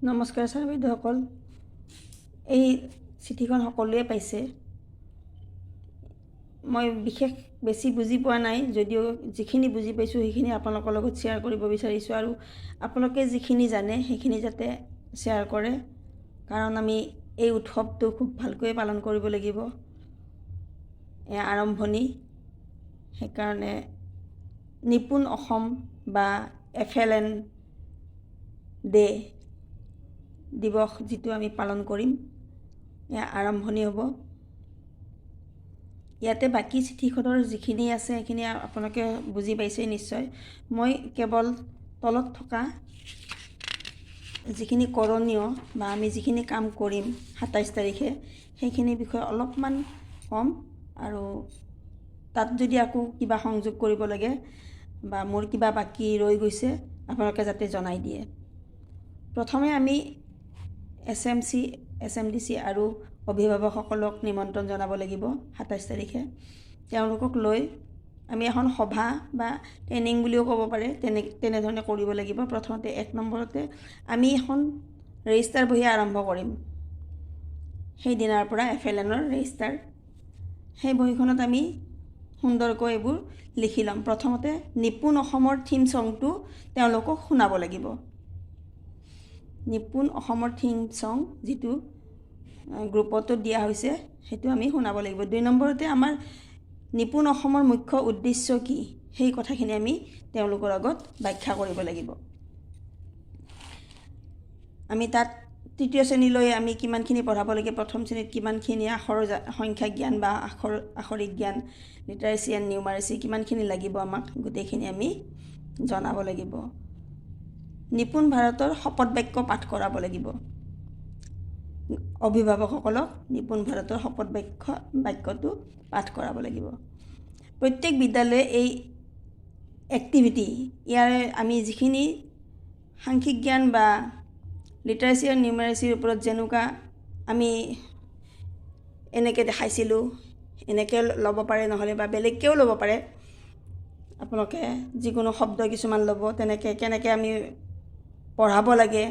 নমস্কাৰ ছাৰ বাইদেউসকল। এই চিঠিখন সকলোৱে পাইছে। মই বিশেষ বেছি বুজি পোৱা নাই, যদিও যিখিনি বুজি পাইছোঁ সেইখিনি আপোনালোকৰ লগত শ্বেয়াৰ কৰিব বিচাৰিছোঁ, আৰু আপোনালোকে যিখিনি জানে সেইখিনি যাতে শ্বেয়াৰ কৰে, কাৰণ আমি এই উৎসৱটো খুব ভালকৈ পালন কৰিব লাগিব। এয়া আৰম্ভণি। সেইকাৰণে নিপুণ অসম বা FLN ডে দিৱস যিটো আমি পালন কৰিম, এয়া আৰম্ভণি হ'ব। ইয়াতে বাকী চিঠিখনৰ যিখিনি আছে সেইখিনি আপোনালোকে বুজি পাইছে নিশ্চয়। মই কেৱল তলত থকা যিখিনি কৰণীয় বা আমি যিখিনি কাম কৰিম 27 তাৰিখে সেইখিনি বিষয়ে অলপমান ক'ম, আৰু তাত যদি আকৌ কিবা সংযোগ কৰিব লাগে বা মোৰ কিবা বাকী ৰৈ গৈছে আপোনালোকে যাতে জনাই দিয়ে। প্ৰথমে আমি SMC, SMDC আৰু অভিভাৱকসকলক নিমন্ত্ৰণ জনাব লাগিব 27 তাৰিখে। তেওঁলোকক লৈ আমি এখন সভা বা ট্ৰেইনিং বুলিও ক'ব পাৰে, তেনেধৰণে কৰিব লাগিব। প্ৰথমতে 1 নম্বৰতে আমি এখন ৰেজিষ্টাৰ বহি আৰম্ভ কৰিম। সেইদিনাৰ পৰা FLNৰ ৰেজিষ্টাৰ, সেই বহিখনত আমি সুন্দৰকৈ এইবোৰ লিখি ল'ম। প্ৰথমতে নিপুণ অসমৰ থিম ছংটো তেওঁলোকক শুনাব লাগিব। নিপুণ অসমৰ থিম ছং যিটো গ্ৰুপতো দিয়া হৈছে সেইটো আমি শুনাব লাগিব। 2 নম্বৰতে আমাৰ নিপুণ অসমৰ মুখ্য উদ্দেশ্য কি, সেই কথাখিনি আমি তেওঁলোকৰ আগত ব্যাখ্যা কৰিব লাগিব। আমি তাত 3য় শ্ৰেণীলৈ আমি কিমানখিনি পঢ়াব লাগে, প্ৰথম শ্ৰেণীত কিমানখিনি আখৰৰ সংখ্যা জ্ঞান বা আখৰিক জ্ঞান, লিটাৰেচি এণ্ড নিউমাৰেচি কিমানখিনি লাগিব আমাক, গোটেইখিনি আমি জনাব লাগিব। নিপুণ ভাৰতৰ শপত বাক্য পাঠ কৰাব লাগিব। অভিভাৱকসকলক নিপুণ ভাৰতৰ শপত বাক্যটো পাঠ কৰাব লাগিব। প্ৰত্যেক বিদ্যালয়ে এই এক্টিভিটি, ইয়াৰে আমি যিখিনি সাংখ্যিক জ্ঞান বা লিটাৰেচি আৰু নিউমাৰেচিৰ ওপৰত যেনেকুৱা আমি এনেকৈ দেখাইছিলোঁ, এনেকৈ ল'ব পাৰে, নহ'লে বা বেলেগকৈও ল'ব পাৰে। আপোনালোকে যিকোনো শব্দ কিছুমান ল'ব, তেনেকৈ কেনেকৈ আমি পঢ়াব লাগে,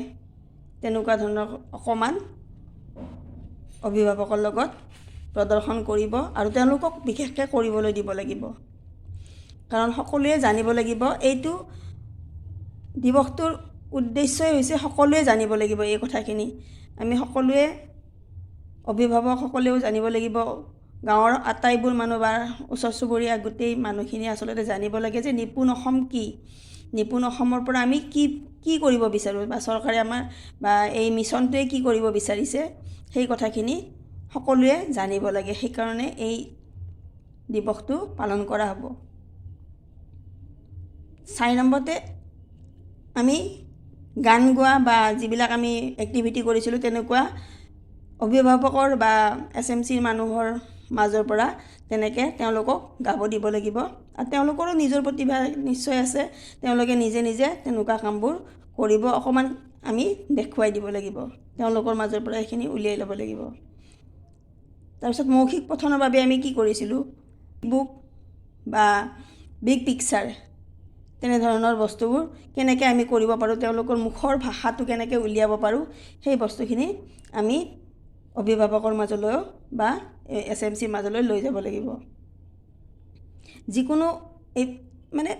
তেনেকুৱা ধৰণৰ অকণমান অভিভাৱকৰ লগত প্ৰদৰ্শন কৰিব, আৰু তেওঁলোকক বিশেষকৈ কৰিবলৈ দিব লাগিব। কাৰণ সকলোৱে জানিব লাগিব, এইটো দিৱসটোৰ উদ্দেশ্যই হৈছে সকলোৱে জানিব লাগিব এই কথাখিনি। আমি সকলোৱে, অভিভাৱকসকলেও জানিব লাগিব, গাঁৱৰ আটাইবোৰ মানুহ বা ওচৰ চুবুৰীয়া গোটেই মানুহখিনি আচলতে জানিব লাগে যে নিপুণ অসম কি, নিপুণ অসমৰ পৰা আমি কি কৰিব বিচাৰোঁ, বা চৰকাৰে আমাৰ বা এই মিছনটোৱে কি কৰিব বিচাৰিছে, সেই কথাখিনি সকলোৱে জানিব লাগে। সেইকাৰণে এই দিৱসটো পালন কৰা হ'ব। 4 নম্বৰতে আমি গান গোৱা বা যিবিলাক আমি এক্টিভিটি কৰিছিলোঁ তেনেকুৱা অভিভাৱকৰ বা SMCৰ মানুহৰ মাজৰ পৰা তেনেকৈ তেওঁলোকক গাব দিব লাগিব। আৰু তেওঁলোকৰো নিজৰ প্ৰতিভা নিশ্চয় আছে, তেওঁলোকে নিজে নিজে তেনেকুৱা কামবোৰ কৰিব, অকণমান আমি দেখুৱাই দিব লাগিব, তেওঁলোকৰ মাজৰ পৰা এইখিনি উলিয়াই ল'ব লাগিব। তাৰপিছত মৌখিক পঠনৰ বাবে আমি কি কৰিছিলোঁ, বুক বা বিগ পিকচাৰ, তেনেধৰণৰ বস্তুবোৰ কেনেকৈ আমি কৰিব পাৰোঁ, তেওঁলোকৰ মুখৰ ভাষাটো কেনেকৈ উলিয়াব পাৰোঁ, সেই বস্তুখিনি আমি অভিভাৱকৰ মাজলৈও বা SMCৰ মাজলৈ লৈ যাব লাগিব। যিকোনো এই মানে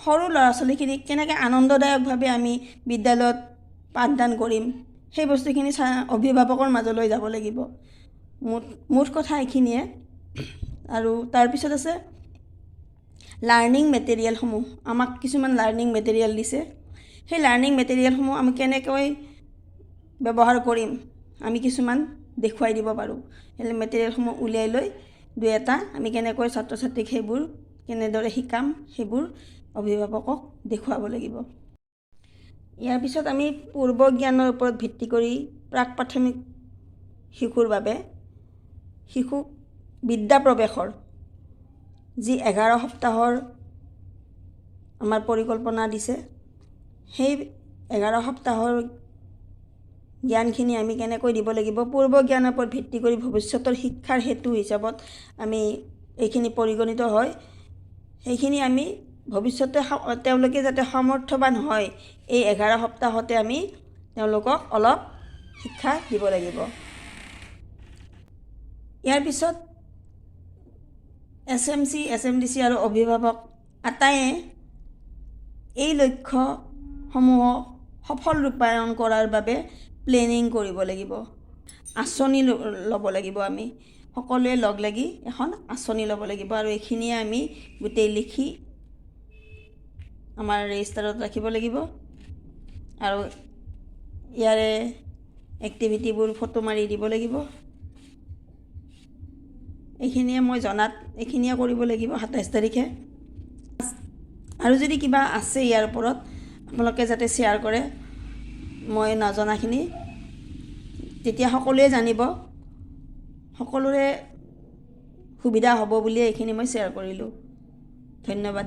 সৰু ল'ৰা ছোৱালীখিনিক কেনেকৈ আনন্দদায়কভাৱে আমি বিদ্যালয়ত পাঠদান কৰিম, সেই বস্তুখিনি অভিভাৱকৰ মাজলৈ যাব লাগিব। মুঠ কথা এইখিনিয়ে। আৰু তাৰপিছত আছে লাৰ্ণিং মেটেৰিয়েলসমূহ। আমাক কিছুমান লাৰ্ণিং মেটেৰিয়েল দিছে, সেই লাৰ্ণিং মেটেৰিয়েলসমূহ আমি কেনেকৈ ব্যৱহাৰ কৰিম আমি কিছুমান দেখুৱাই দিব পাৰোঁ। সেই মেটেৰিয়েলসমূহ উলিয়াই লৈ 2-এটা আমি কেনেকৈ ছাত্ৰ ছাত্ৰীক সেইবোৰ কেনেদৰে শিকাম সেইবোৰ অভিভাৱকক দেখুৱাব লাগিব। ইয়াৰ পিছত আমি পূৰ্ব জ্ঞানৰ ওপৰত ভিত্তি কৰি প্ৰাক প্ৰাথমিক শিশুৰ বাবে শিশুক বিদ্যা প্ৰৱেশৰ যি 11 সপ্তাহৰ আমাৰ পৰিকল্পনা দিছে, সেই 11 সপ্তাহৰ জ্ঞানখিনি আমি কেনেকৈ দিব লাগিব, পূৰ্ব জ্ঞানৰ ওপৰত ভিত্তি কৰি ভৱিষ্যতৰ শিক্ষাৰ হেতু হিচাপত আমি এইখিনি পৰিগণিত হয়, সেইখিনি আমি ভৱিষ্যতে তেওঁলোকে যাতে সমৰ্থবান হয় এই 11 সপ্তাহতে আমি তেওঁলোকক অলপ শিক্ষা দিব লাগিব। ইয়াৰ পিছত SMC, SMDC আৰু অভিভাৱক আটায়ে এই লক্ষ্যসমূহক সফল ৰূপায়ণ কৰাৰ বাবে প্লেনিং কৰিব লাগিব, আঁচনি ল'ব লাগিব। আমি সকলোৱে লগ লাগি এখন আঁচনি ল'ব লাগিব আৰু এইখিনিয়ে আমি গোটেই লিখি আমাৰ ৰেজিষ্টাৰত ৰাখিব লাগিব আৰু ইয়াৰে এক্টিভিটিবোৰ ফটো মাৰি দিব লাগিব। এইখিনিয়ে মই জনাত এইখিনিয়ে কৰিব লাগিব 27 তাৰিখে। আৰু যদি কিবা আছে ইয়াৰ ওপৰত আপোনালোকে যাতে শ্বেয়াৰ কৰে, মই নজনাখিনি, তেতিয়া সকলোৱে জানিব, সকলোৰে সুবিধা হ'ব বুলিয়ে এইখিনি মই শ্বেয়াৰ কৰিলোঁ। ধন্যবাদ।